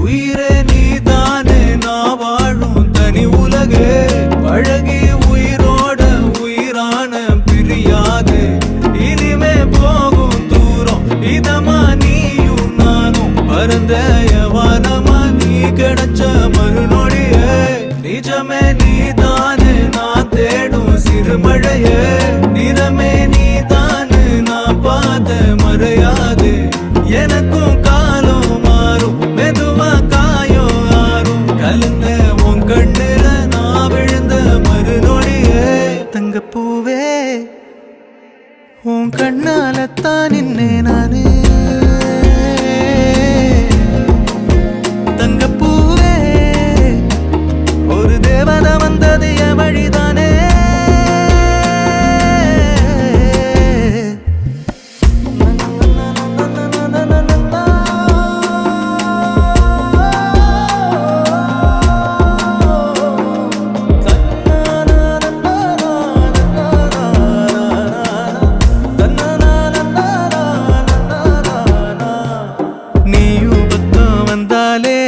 உயிரே நீதானே நான் வாழும் தனி உலகே பழகி உயிரோட உயிரான பிரியாது இனிமே போகும் தூரம் இதமா நீயும் நானும் பரந்த யவானமா நீ கிடைச்ச மறுநொடியே நிஜமே நீதானே நான் தேடும் சிறுமழையே நிறமே நீதானே நான் பார்த்த மறையாது எனக்கும் காலம் மாறும் மெதுவா காயம் ஆறும் கலந்த உன் கண்ணுல நான் விழுந்த மறுநொடியே தங்கப்பூவே உன் கண்ணாலத்தான் நின்னே நானே தங்கப்பூவே ஒரு தேவதை வந்தது என் வழிதானே நீயும் பக்கம் வந்தாலே